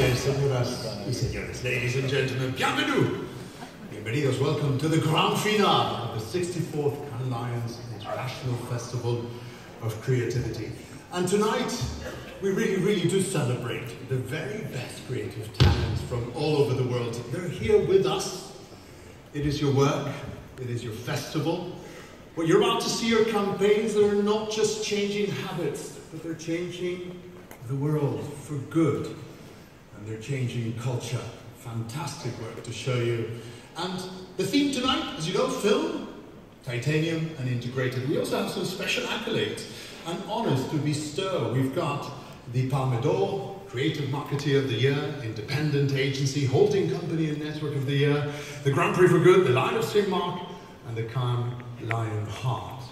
tardes, señoras y señores. Ladies and gentlemen, bienvenue. Bienvenidos, welcome to the grand finale of the 64th Cannes Lions International Festival of Creativity. And tonight, we really do celebrate the very best creative talents from all over the world. They're here with us. It is your work, it is your festival. What you're about to see are campaigns that are not just changing habits, but they're changing the world for good. And they're changing culture. Fantastic work to show you. And the theme tonight, as you know, film, titanium and integrated. We also have some special accolades and honours to bestow. We've got the Palme d'Or, Creative Marketeer of the Year, Independent Agency, Holding Company and Network of the Year, the Grand Prix for Good, the Lion of St. Mark, and the Cannes Lion Heart.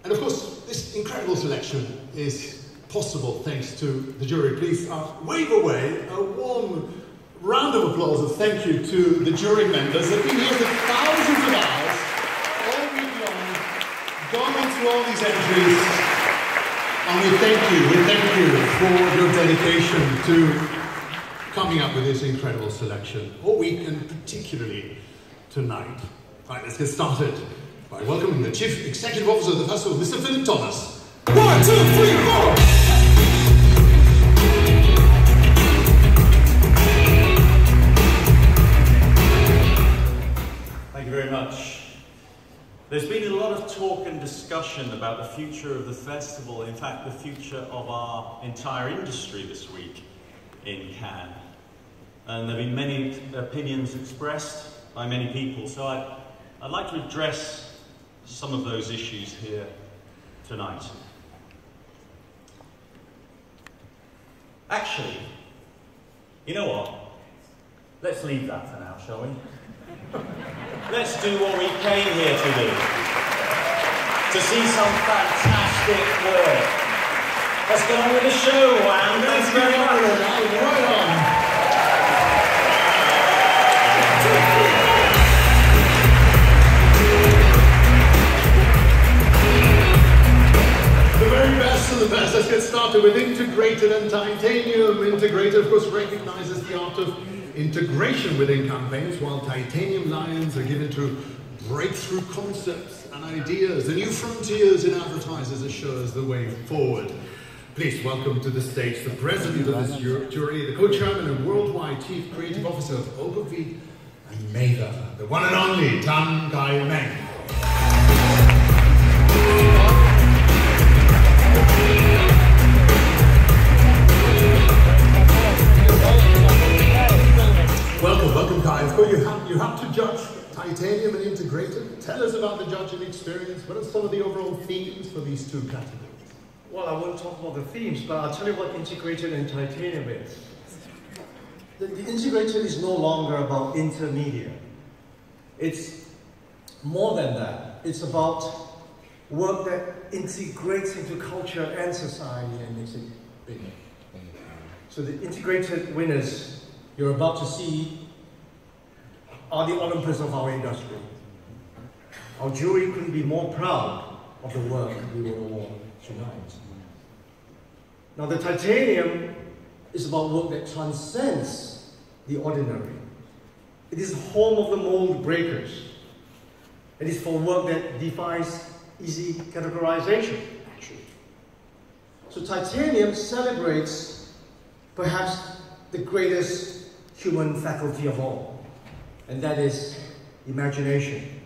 And of course, this incredible selection is possible thanks to the jury. Please wave away a warm round of applause of thank you to the jury members. They've been here for thousands of hours, all week long, gone through all these entries, and we thank you for your dedication to coming up with this incredible selection, all week and particularly tonight. Right, let's get started by welcoming the Chief Executive Officer of the Festival, Mr. Philip Thomas. 1, 2, 3, 4! Thank you very much. There's been a lot of talk and discussion about the future of the festival, in fact the future of our entire industry this week in Cannes. And there have been many opinions expressed by many people, so I'd like to address some of those issues here tonight. Actually, you know what? Let's leave that for now, shall we? Let's do what we came here to do. To see some fantastic work. Let's get on with the show, and thanks very much. Right on. The very best of the best. Let's get started with integrated and titanium. Integrated, of course, recognizes the art of integration within campaigns, while titanium lions are given to breakthrough concepts and ideas, the new frontiers in advertisers that show us the way forward. Please welcome to the stage the president of this jury, the co-chairman and worldwide chief creative officer of Ogilvy and Mather, the one and only Tan Kai Meng. Welcome Kai. Of course you have to judge titanium and integrated. Tell us about the judging experience. What are some of the overall themes for these two categories? Well, I won't talk about the themes, but I'll tell you what integrated and titanium is. The integrated is no longer about intermediate. It's more than that. It's about work that integrates into culture and society and makes it bigger. So the integrated winners you're about to see are the Olympus of our industry. Our jury couldn't be more proud of the work we will award tonight. Now the titanium is about work that transcends the ordinary. It is home of the mold breakers. It is for work that defies easy categorization, actually. So titanium celebrates perhaps the greatest human faculty of all, and that is imagination.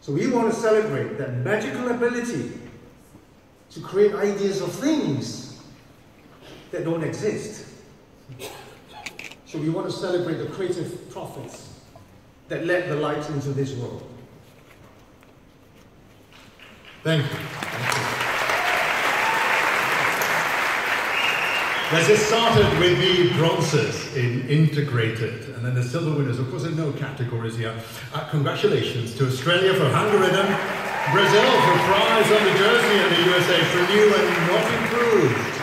So we want to celebrate that magical ability to create ideas of things that don't exist. So we want to celebrate the creative prophets that let the light into this world. Thank you. Thank you. Let's get started with the bronzes in integrated, and then the silver winners. Of course, there are no categories here. Congratulations to Australia for Hunger Rhythm, Brazil for Prize on the Jersey, and the USA for New and Not Improved.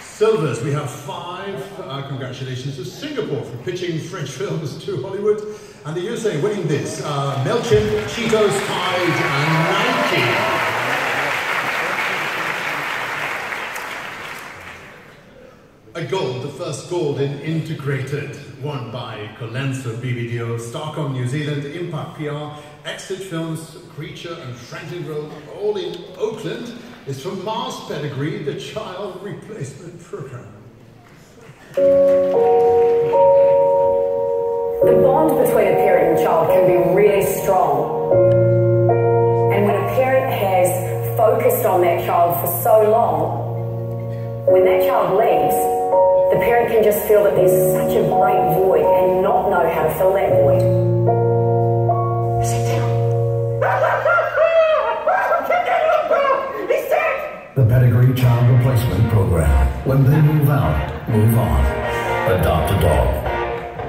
Silvers, we have 5. Congratulations to Singapore for pitching French films to Hollywood, and the USA winning this, MailChimp, Cheetos, Tide, and Nike. A gold, the first gold in integrated, won by Colenso, Vídeo, Stockholm, New Zealand, Impact PR, Exit Films, Creature and Franklin Road, all in Oakland, is from Mars Pedigree, the Child Replacement Program. The bond between a parent and child can be really strong. And when a parent has focused on that child for so long, when that child leaves, the parent can just feel that there's such a great void and not know how to fill that void. Sit down. The Pedigree Child Replacement Program. When they move out, move on. Adopt a dog.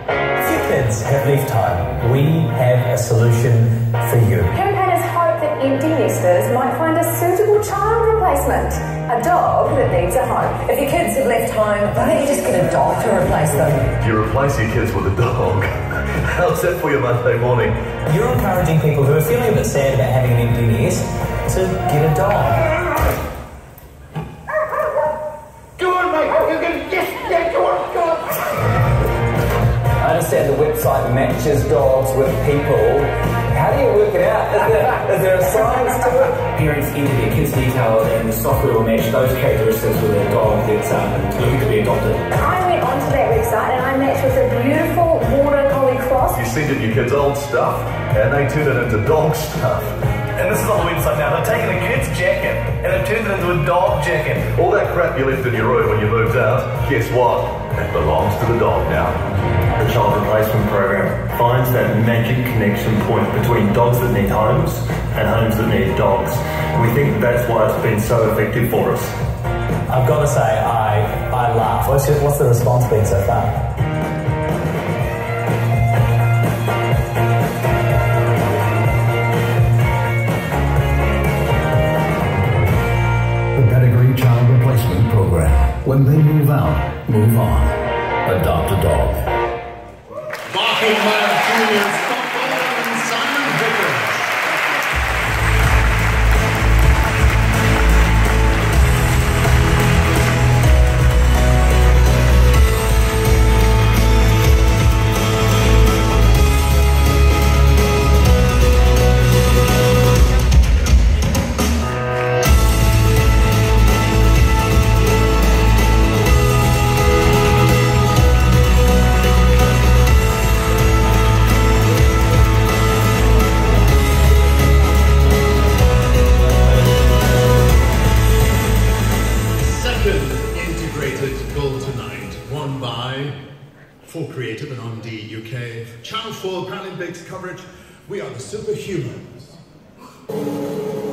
If your kids have left home, we have a solution for you. Campaigners hope that empty nesters might find a suitable child replacement. A dog that needs a home. If your kids have left home, why don't you just get a dog to replace them? You replace your kids with a dog. How's that for your Monday morning? You're encouraging people who are feeling a bit sad about having an empty nest to get a dog. Go on, mate. You're going to... Yes, yeah, go on, go on. I understand the website matches dogs with people. How do you work it out? Is there a science to it? Parents enter their kids' details and the software will match those characteristics with a dog that's looking to be adopted. I went onto that website and I matched with a beautiful border collie cross. You send in your kids' old stuff, and they turn it into dog stuff. And this is on the website now. They're taking a kid's jacket and they've turned it into a dog jacket. All that crap you left in your room when you moved out, guess what? It belongs to the dog now. The Child Replacement Program finds that magic connection point between dogs that need homes and homes that need dogs. And we think that's why it's been so effective for us. I've got to say, I laugh. What's the response been so far? The Pedigree Child Replacement Program. When they move out, move on. Adopt a dog. Barking by Julian Stockholm and Simon Vickers. For Creative and on the UK Channel 4 Paralympics coverage, we are the Superhumans.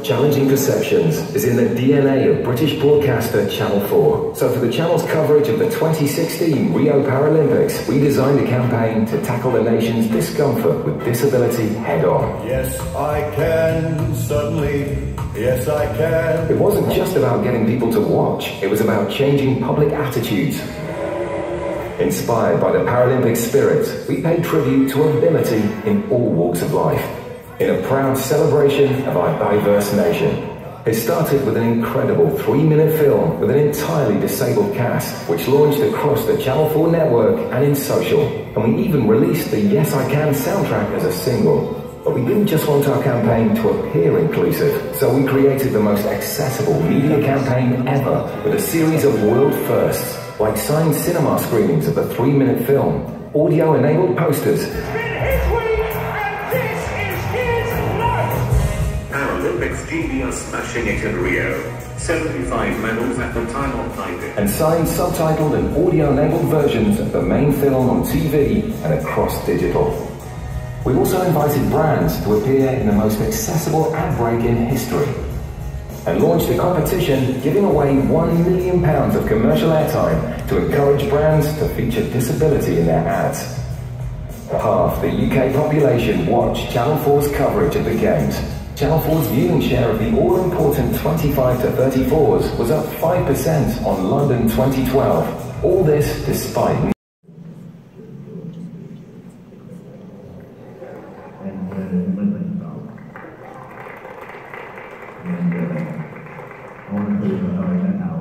Challenging perceptions is in the DNA of British broadcaster Channel 4. So for the channel's coverage of the 2016 Rio Paralympics, we designed a campaign to tackle the nation's discomfort with disability head-on. Yes, I can, certainly. Yes, I can. It wasn't just about getting people to watch, it was about changing public attitudes. Inspired by the Paralympic spirit, we paid tribute to ability in all walks of life, in a proud celebration of our diverse nation. It started with an incredible 3-minute film with an entirely disabled cast, which launched across the Channel 4 network and in social. And we even released the Yes I Can soundtrack as a single. But we didn't just want our campaign to appear inclusive, so we created the most accessible media campaign ever with a series of world firsts, like signed cinema screenings of the 3-minute film, audio-enabled posters. It's been his week, and this is his night! Paralympics TV are smashing it in Rio. 75 medals at the time of finding. And signed, subtitled and audio-enabled versions of the main film on TV and across digital. We also invited brands to appear in the most accessible ad break in history, and launched a competition giving away £1 million of commercial airtime to encourage brands to feature disability in their ads. Half the UK population watched Channel 4's coverage of the Games. Channel 4's viewing share of the all-important 25 to 34s was up 5% on London 2012. All this despite... I want to put it in how I can now.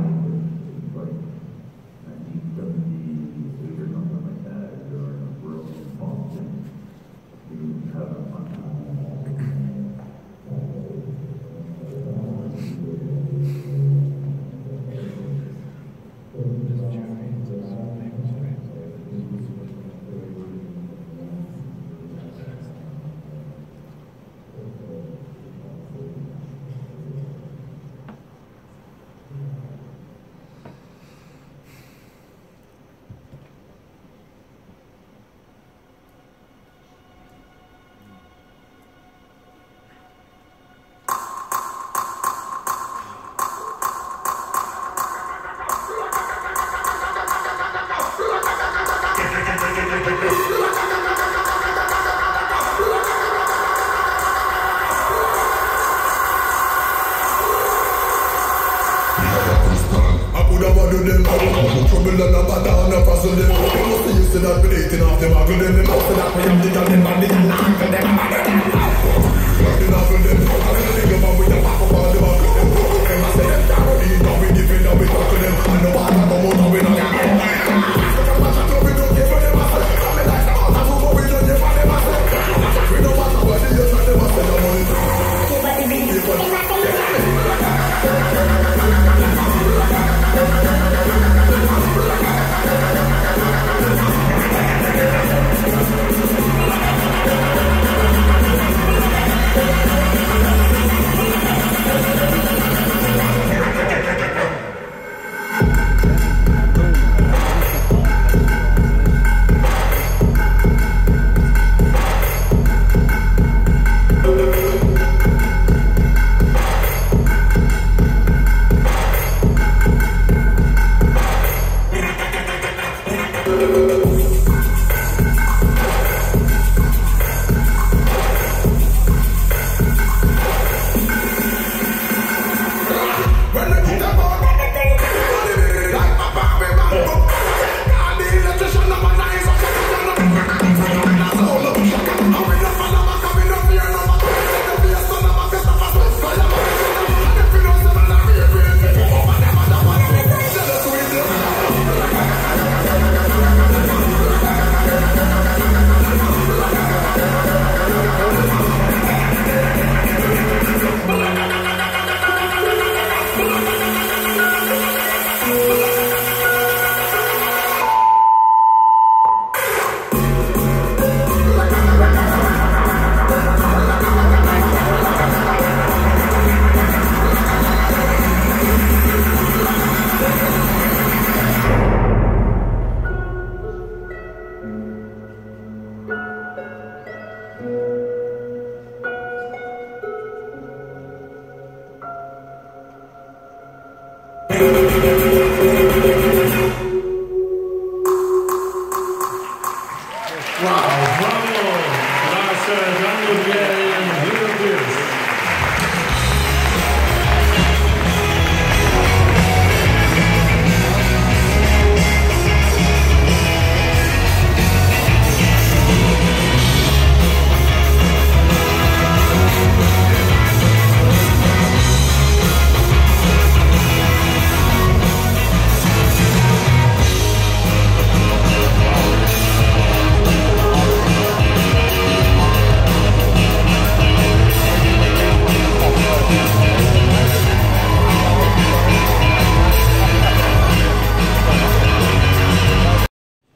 Buckle and number down, no puzzle them. You must be used to that beating off the buckle them. They must that we have the gun in body and knock them. Working off of them. I feel the thing about with the pop up on the buckle them. I say them down, we need we defend and we buckle them. I know what I'm about, we don't get them. We don't give a them. I mean like the house, I'm over, we don't give a them. We don't want to work, you try them, I say no money.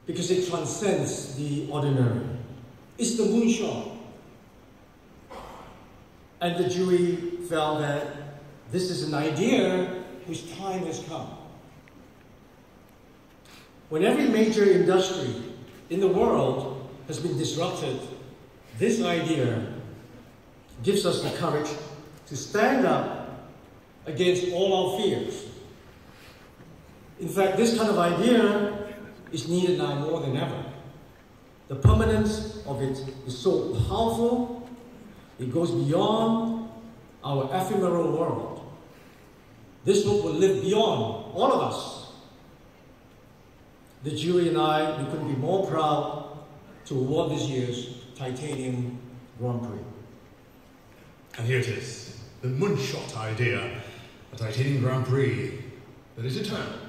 Because it transcends the ordinary. It's the moonshot. And the jury felt that this is an idea whose time has come. When every major industry in the world has been disrupted, this idea gives us the courage to stand up against all our fears. In fact, this kind of idea is needed now more than ever. The permanence of it is so powerful, it goes beyond our ephemeral world. This book will live beyond all of us. The jury and I, we couldn't be more proud to award this year's Titanium Grand Prix. And here it is, the moonshot idea, a Titanium Grand Prix that is eternal.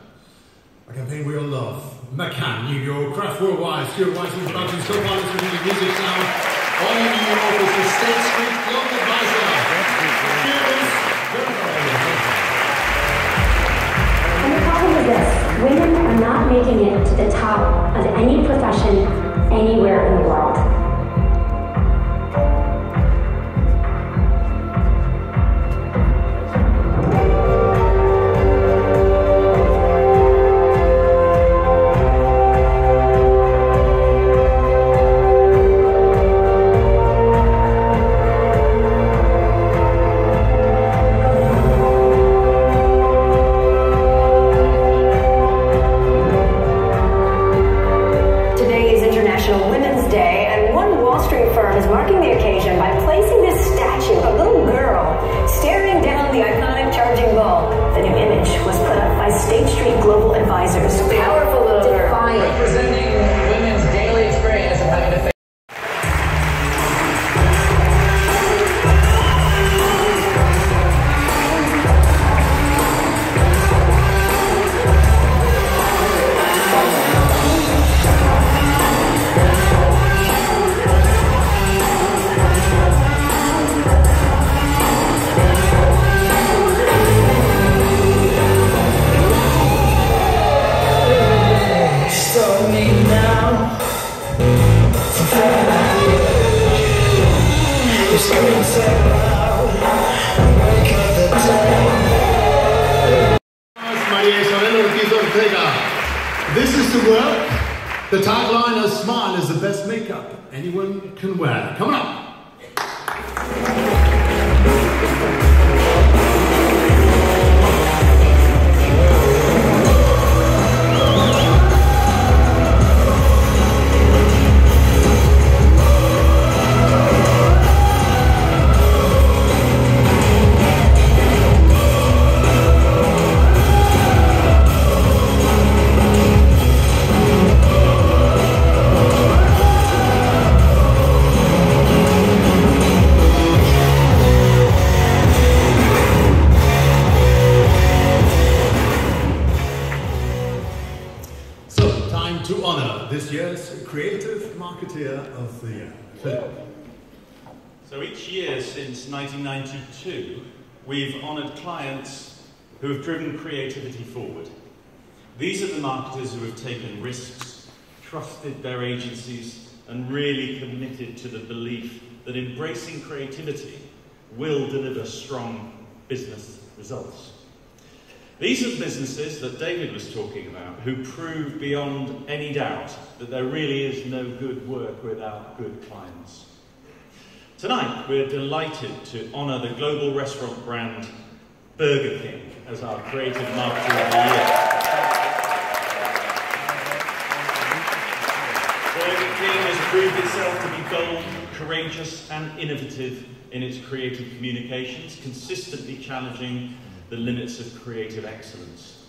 A campaign we all love. McCann, New York, Craft Worldwide, Stuart Weissman Productions, co-pilots for Music Sound. All in New York is the State Street Global Advisor. And the problem is this: women are not making it to the top of any profession anywhere in the world. Today is International Women's This is the work. The tagline, "A smile is the best makeup anyone can wear." Come on up. To honor this year's Creative Marketeer of the Year. Philip. So each year since 1992, we've honoured clients who have driven creativity forward. These are the marketers who have taken risks, trusted their agencies, and really committed to the belief that embracing creativity will deliver strong business results. These are businesses that David was talking about, who prove beyond any doubt that there really is no good work without good clients. Tonight, we're delighted to honour the global restaurant brand Burger King as our Creative Marketer of the Year. Burger King has proved itself to be bold, courageous and innovative in its creative communications, consistently challenging the limits of creative excellence.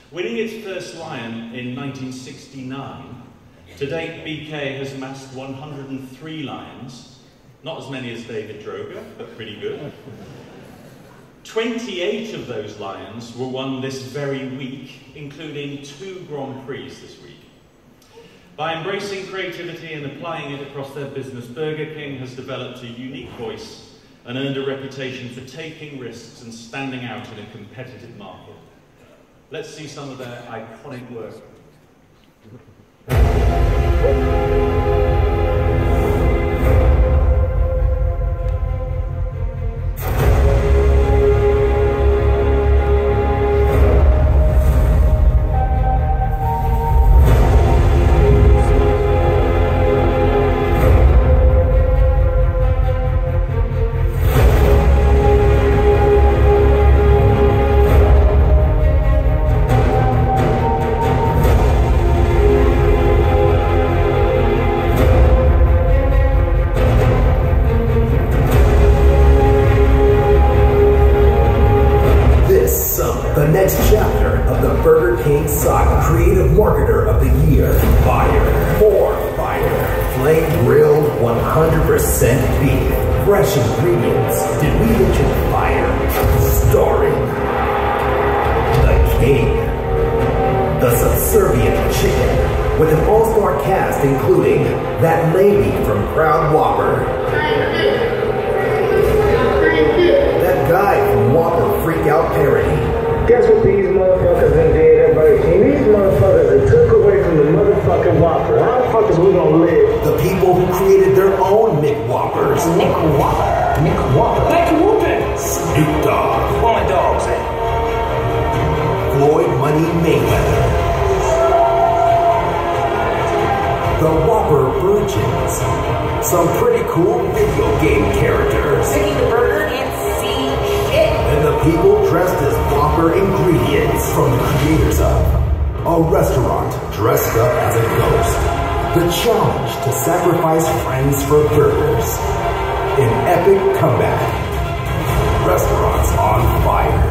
Winning its first Lion in 1969, to date BK has amassed 103 Lions, not as many as David Droga, but pretty good. 28 of those Lions were won this very week, including 2 Grand Prix this week. By embracing creativity and applying it across their business, Burger King has developed a unique voice and earned a reputation for taking risks and standing out in a competitive market. Let's see some of their iconic work. Fresh ingredients. Did we mention fire? Starring the King, the subservient chicken, with an all-star cast including that lady from Proud Whopper, that guy from Whopper Freakout Parody. Guess what these motherfuckers done did, everybody? These motherfuckers that took away from the motherfucking Whopper. How the fuck is we gonna live? The people who created their own Mick Whoppers. Mick Whopper. Mick Whopper. Mick Whoopin'. Snoop Dogg. Where my dogs at? Floyd Money Mayweather. The Whopper Virgins. Some pretty cool video game characters. Cooking the burger and see shit. And the people dressed as Whopper ingredients from the creators of a restaurant dressed up as a ghost. The challenge to sacrifice friends for burgers. An epic comeback. Restaurants on fire.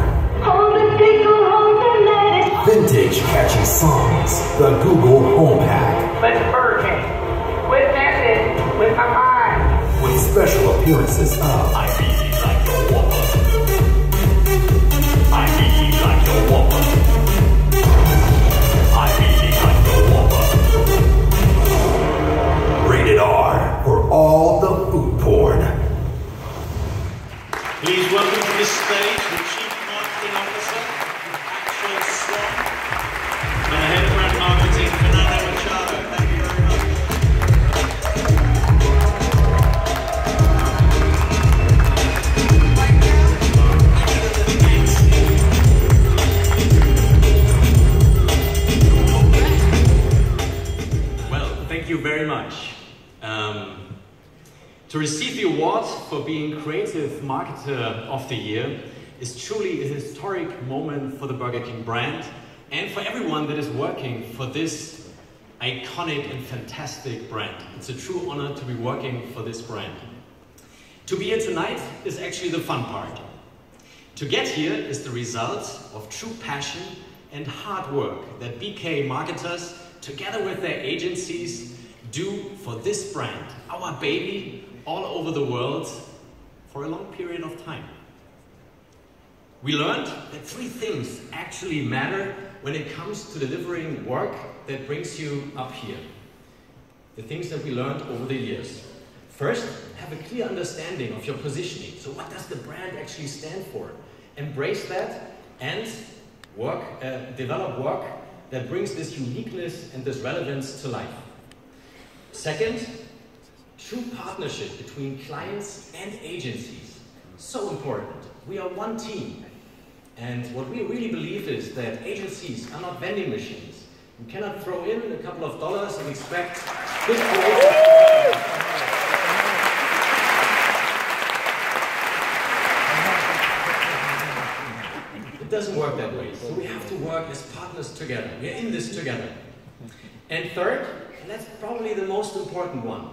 Vintage catchy songs. The Google Home Pack. Let's Burger King. With method. With my mind. With special appearances of I really like your Whopper. I really like your Whopper. I really like your Whopper. Rated R for all the food porn. Please welcome to the stage the Chief Marketing Officer, Axel Swan, and the Head of Brand Marketing, Fernando Machado. Thank you very much. you very much. To receive the award for being Creative Marketer of the Year is truly a historic moment for the Burger King brand and for everyone that is working for this iconic and fantastic brand. It's a true honor to be working for this brand. To be here tonight is actually the fun part. To get here is the result of true passion and hard work that BK marketers, together with their agencies, do for this brand, our baby, all over the world for a long period of time. We learned that 3 things actually matter when it comes to delivering work that brings you up here. The things that we learned over the years. First, have a clear understanding of your positioning. So what does the brand actually stand for? Embrace that and develop work that brings this uniqueness and this relevance to life. Second, true partnership between clients and agencies. So important. We are one team. And what we really believe is that agencies are not vending machines. You cannot throw in a couple of dollars and expect good creative. It doesn't work that way. So we have to work as partners together. We're in this together. And third, and that's probably the most important one,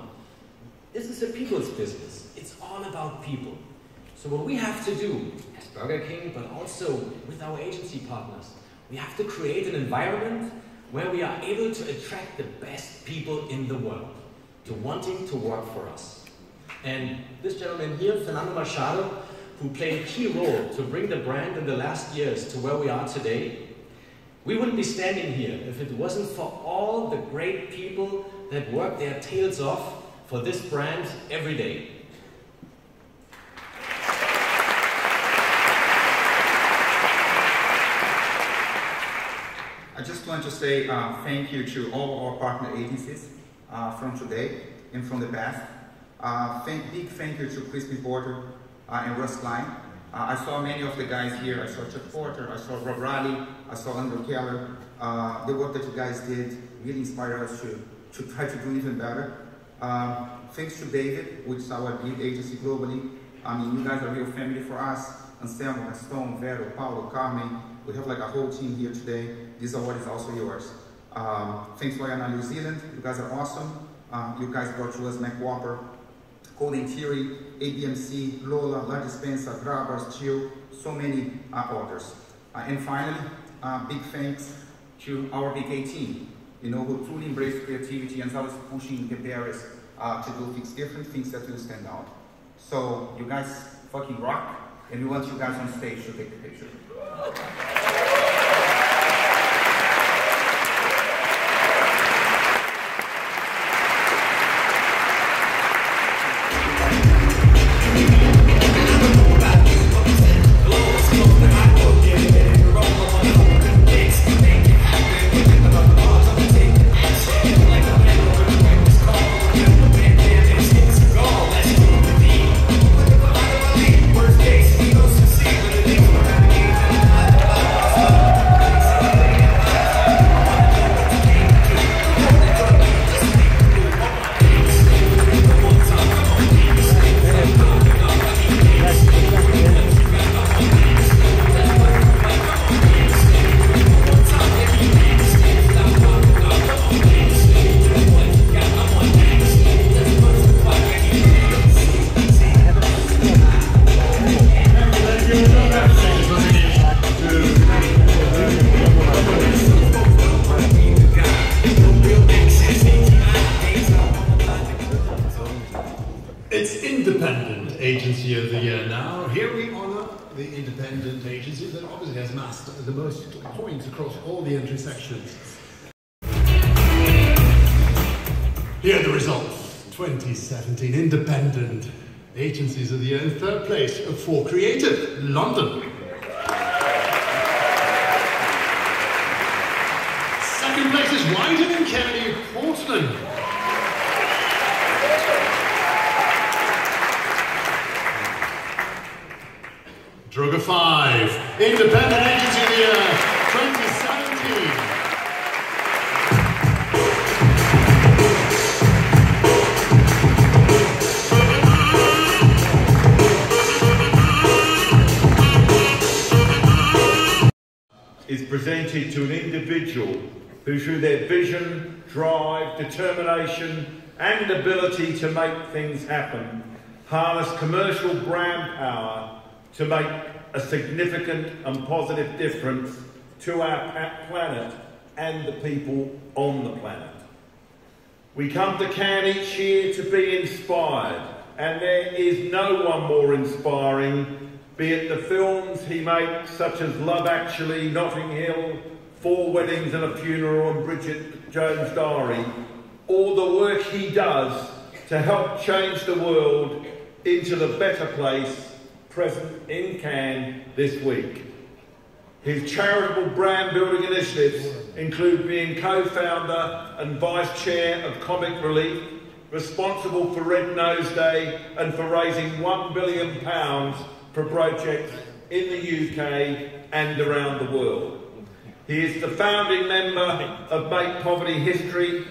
this is a people's business. It's all about people. So what we have to do as Burger King, but also with our agency partners, we have to create an environment where we are able to attract the best people in the world to wanting to work for us. And this gentleman here, Fernando Machado, who played a key role to bring the brand in the last years to where we are today, we wouldn't be standing here if it wasn't for all the great people that work their tails off for this brand every day. I just want to say thank you to all our partner agencies from today and from the past. Big thank you to Crispy Porter and Russ Klein. I saw many of the guys here. I saw Chuck Porter, I saw Rob Riley, I saw Andrew Keller. The work that you guys did really inspired us to try to do even better. Thanks to David, which is our lead agency globally. I mean, you guys are real family for us. Anselmo, Gaston, Vero, Paulo, Carmen. We have like a whole team here today. This award is also yours. Thanks for New Zealand. You guys are awesome. You guys brought to us Mac Whopper, Golden Theory, ABMC, Lola, Large Spencer, Grabbers, Chill, so many orders. And finally, big thanks to our BK team, you know, who truly embrace creativity and is always pushing the barriers to do things different, things that will stand out. So you guys fucking rock, and we want you guys on stage to take the picture. It's Independent Agency of the Year now. Here we honour the independent agency that obviously has mastered the most points across all the entry sections. Here are the results. 2017 Independent Agencies of the Year in third place for Creative, London. Second place is Wyden and Kennedy, Portland. Droga 5, Independent Agency of the Year 2017. presented to an individual who, through their vision, drive, determination, and ability to make things happen, harness commercial brand power to make a significant and positive difference to our planet and the people on the planet. We come to Cannes each year to be inspired, and there is no one more inspiring, be it the films he makes such as Love Actually, Notting Hill, 4 Weddings and a Funeral and Bridget Jones' Diary, or the work he does to help change the world into the better place present in Cannes this week. His charitable brand building initiatives include being co-founder and vice chair of Comic Relief, responsible for Red Nose Day and for raising £1 billion for projects in the UK and around the world. He is the founding member of Make Poverty History,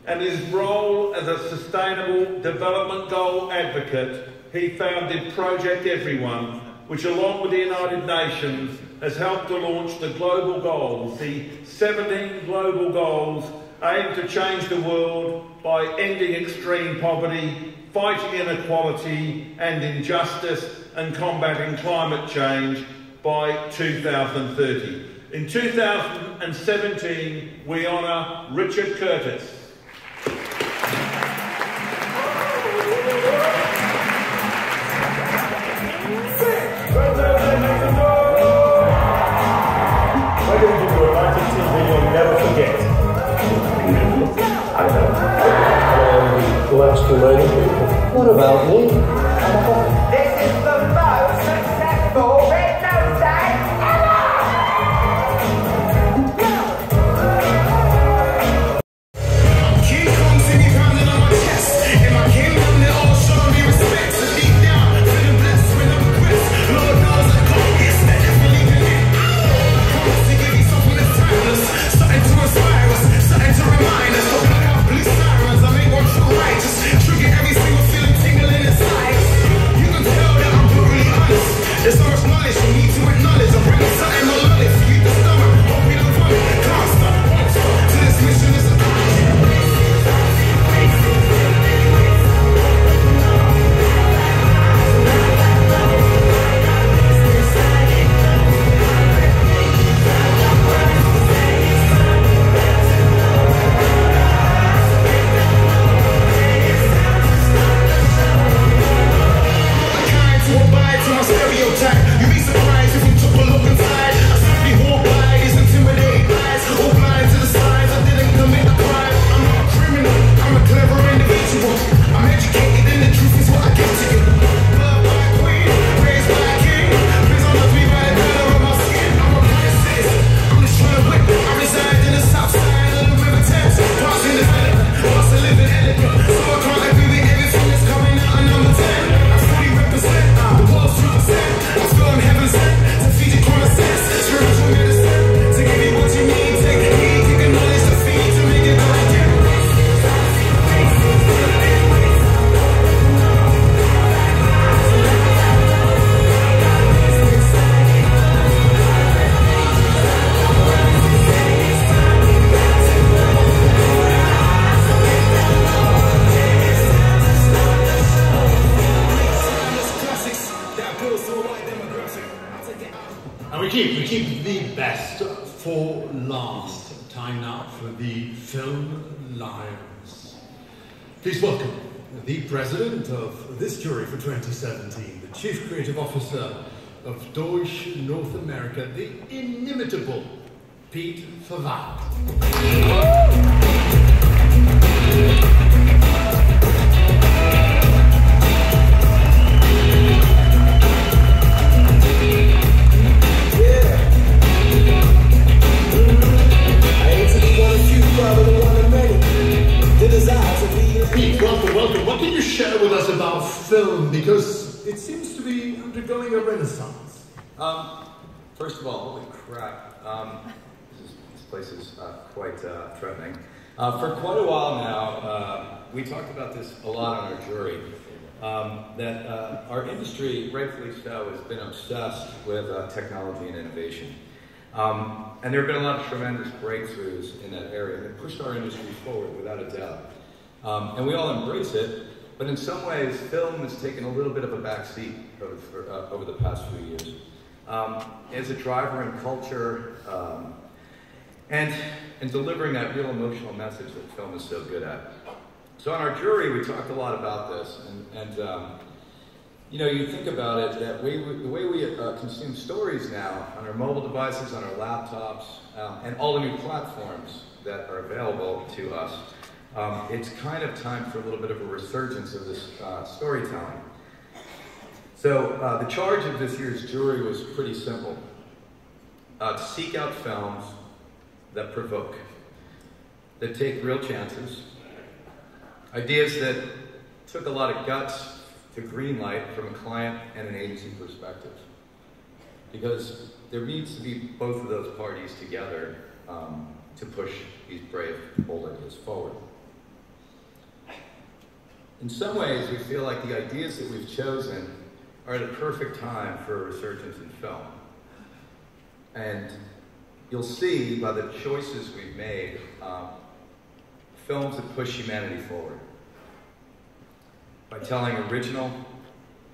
and his role as a Sustainable Development Goal advocate, he founded Project Everyone, which along with the United Nations has helped to launch the global goals. The 17 global goals aim to change the world by ending extreme poverty, fighting inequality and injustice, and combating climate change by 2030. In 2017, we honour Richard Curtis. Last remaining people. What about me? This is the most successful Red Nose Day ever! King Kong singing pounding on my chest. In my kingdom, they all show me respect. So deep down, feeling blessed when I'm request. Lord knows I got this, that definitely been it. Promise to give you something that's timeless, something to inspire us, something to remind us. Don't look out blue sirens, I ain't one true righteous. Trigger every single feeling tingling inside. You can tell that I'm brutally honest. There's so much knowledge you need to acknowledge. I'm bringing something melodic for you to stomach. Hope you don't vomit. Can't stop, won't stop. To this mission is a stereotype. You'd be surprised if you took a look inside. I simply walk by these intimidating eyes, all blind to the signs. I didn't commit a crime. I'm not a criminal, I'm a clever individual. I'm educated and the truth is what I give to you. Loved by a queen, raised by a king. Please don't love me by the color of my skin. I'm a princess, I'm just trying to whip. I reside in the south side of the River Thames. Parts in the development, parts of living elegant. So I can't agree with everything that's coming out of number 10. I fully represent the world's 2%. I feel I'm heaven sent to feed you common sense, spiritual medicine, to give you what you need, take heed, take the knowledge to feed, to make it go again. And we keep the best for last. Time now for the Film Lions. Please welcome the president of this jury for 2017, the chief creative officer of Deutsch North America, the inimitable Pete Verwacht. Pete, welcome. What can you share with us about film? Because it seems to be undergoing a renaissance. First of all, holy crap. This place is quite threatening. For quite a while now, we talked about this a lot on our jury, that our industry, rightfully so, has been obsessed with technology and innovation. And there have been a lot of tremendous breakthroughs in that area, and it pushed our industry forward without a doubt. And we all embrace it, but in some ways, film has taken a little bit of a backseat over the past few years. As a driver in culture, and delivering that real emotional message that film is so good at. So on our jury, we talked a lot about this, and you know, you think about it, that the way we consume stories now on our mobile devices, on our laptops, and all the new platforms that are available to us, it's kind of time for a little bit of a resurgence of this storytelling. So the charge of this year's jury was pretty simple. To seek out films that provoke, that take real chances, ideas that took a lot of guts to greenlight from a client and an agency perspective. Because there needs to be both of those parties together to push these brave, bold ideas forward. In some ways, we feel like the ideas that we've chosen are at a perfect time for a resurgence in film. And you'll see by the choices we've made, films that push humanity forward by telling original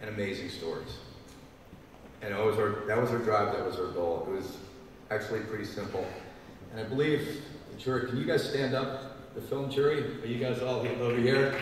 and amazing stories. And that was our drive, that was our goal. It was actually pretty simple. And I believe the jury, can you guys stand up, the film jury? Are you guys all over here?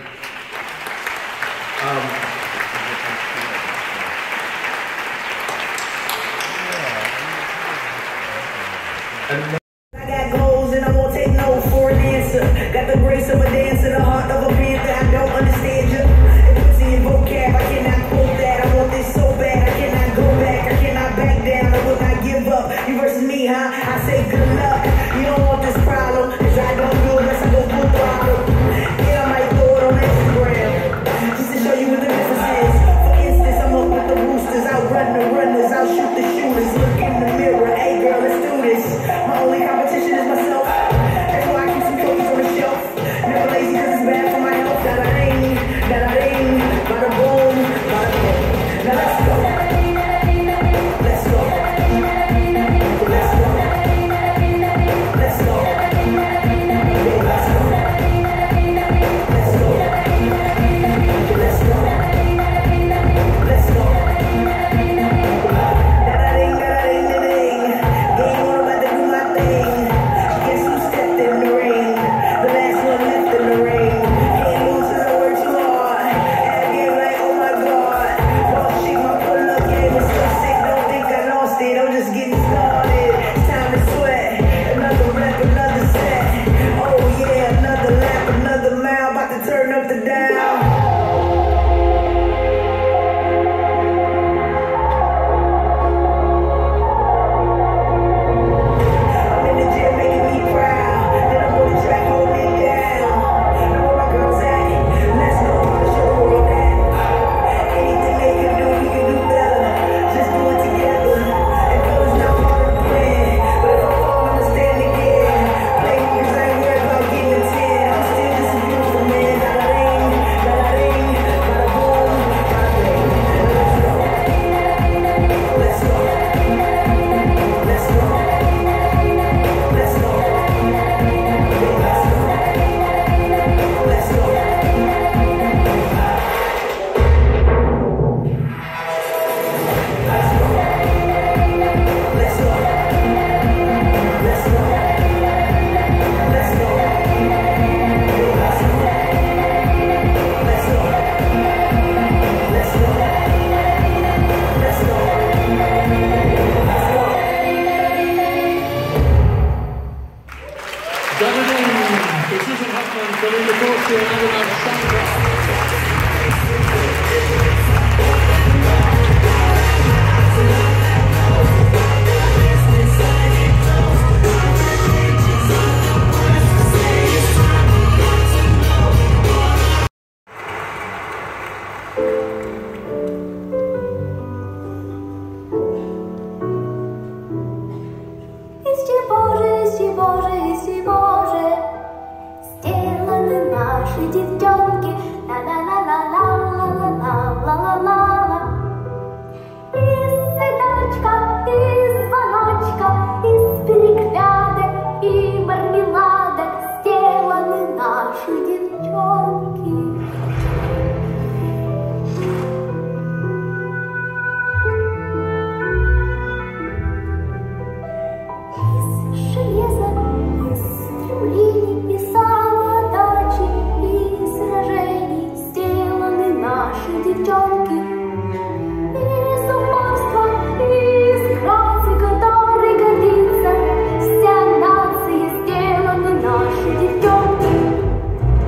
I got goals and I won't take no for an answer. Got the grace of a dancer, the heart of a panther. I don't understand you. It puts in your vocab, I cannot quote that. I want this so bad, I cannot go back. I cannot back down, I will not give up. You versus me, huh? I say good luck. You don't want this problem, cause I don't do unless I go full throttle. Yeah, I might throw it on Instagram, just to show you what the difference is. For instance, I'm up with the roosters, I'll run the runners, I'll shoot the shooters. Look in the mirror, hey girl, let's do this. My only competition is myself. That's why I keep some cookies on the shelf. Never lazy cause it's bad for my health. Da-da-ding, bada boom, bada boom. Now let's go. Let's go. Let's go. Let's go. Yeah, let's go. Let's go. Let's go. Let's go. Da-da-ding, da-da-ding, da-ding. Game on about to do my thing. Guess who stepped in the ring? The last one left in the ring. Can't lose cause I work too hard. Have game like, oh my god. Don't shake my pull-up game is so sick. Don't think I lost it. I'm just getting started. It's time to sweat. Another rep, another set. Oh yeah, another lap, another mile. About to turn up the dial. I'm in the gym making me proud. Then I'm on the track holding it down. Know where my girls at? Let's go show the world that anything they can do, we can do better. Just do it together. And though it's not part of the plan, but if I fall, I'ma stand again. Play me cause I ain't worried about getting a 10. I'm still just a beautiful man. Da-da-ding, da-da-ding, bada boom, bada bing. Let's go. Let's go. Let's go. Let's go. Yeah, let's go. Let's go. Let's go. Let's go. Let's go. Let's go. Yeah, let's go. Let's go. Let's go. Let's go. Let's go. Precision Hoffman filling the course here, and Sandra. сделаны наши девчонки, ла-ла-ла-ла-ла-ла-ла-ла-ла. И цветочка, и звоночка, и наші дівчонки. Из железа, из стремлений, из самоотдачи, из сражений сделаны наши девчонки. Из упорства, из красы, которой гордится вся нация, сделаны наши девчонки.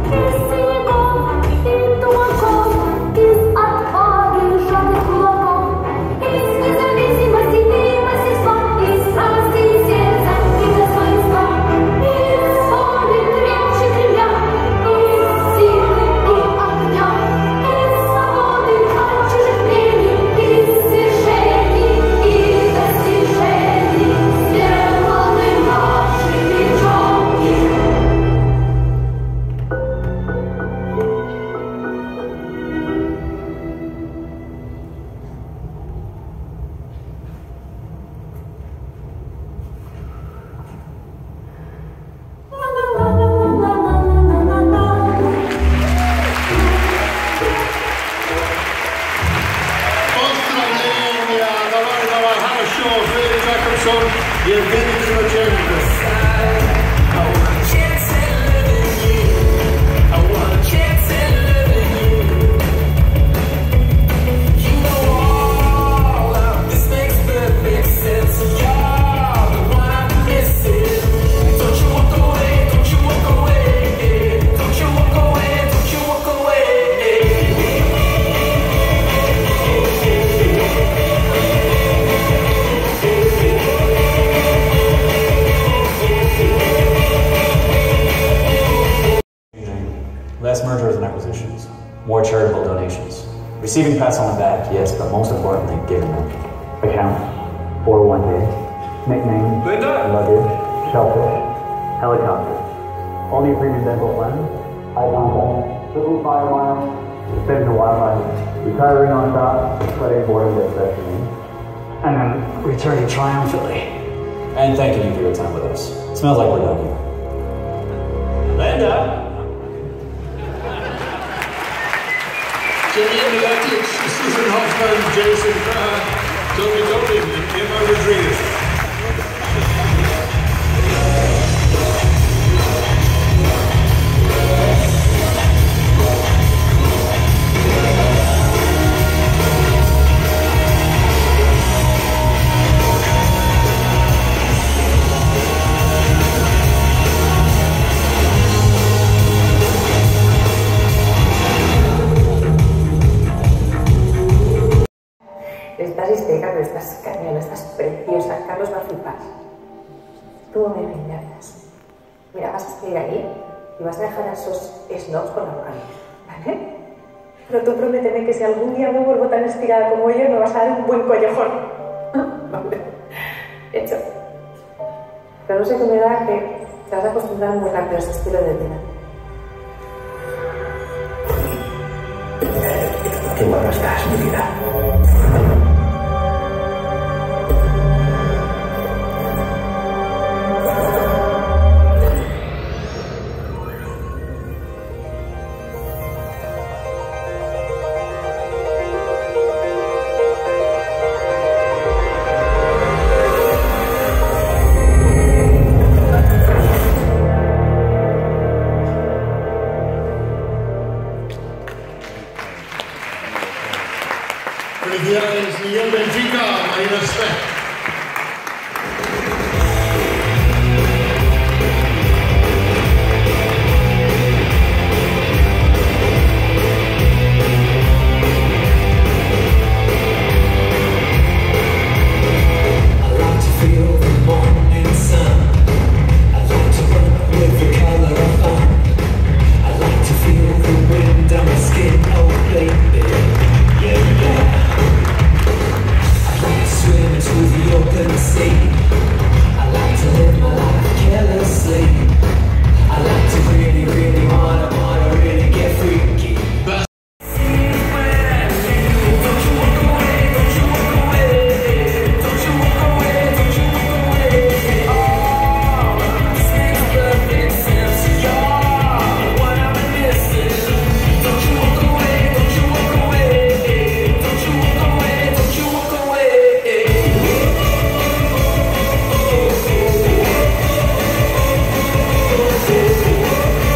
Из синяков и тумаков, из отваги и жадных кулаков, из независимости и мастерства, из страсти и сердца и достоинства, из воли крепче Кремля, из силы и огня, из свободы от чужих мнений, из свершений и достижений сделаны наши девчонки. Поздравления! Давай, хорошо, Федя Джакобсон, Евгений Тимошенко. Less mergers and acquisitions, more charitable donations. Receiving pats on the back, yes, but most importantly, giving them. Account, 401k, nickname, luggage, shellfish, helicopter. Only premium dental plans, eye contact, triple 5 miles, extended Wi-Fi, retiring on top, studying boarding their session, and then returning triumphantly. And thanking you for your time with us. It smells like we're done here. Linda! Jimmy Miletic, Susan Hoffman, Jason Pratt, Tony Golding, and Emma Rodriguez. Estás histérica, pero estás cañona, estás preciosa. Carlos va a flipar. Tú me engañas. Mira, vas a seguir ahí y vas a dejar a esos snobs con la boca libre, ¿vale? Pero tú prométeme que si algún día me vuelvo tan estirada como yo, me vas a dar un buen collejón. Vale. Hecho. Pero no sé qué me da que te vas a acostumbrar muy rápido a ese estilo de vida. Qué guapa estás, mi vida. Felicidades, Miguel Benfica, Marina Speck.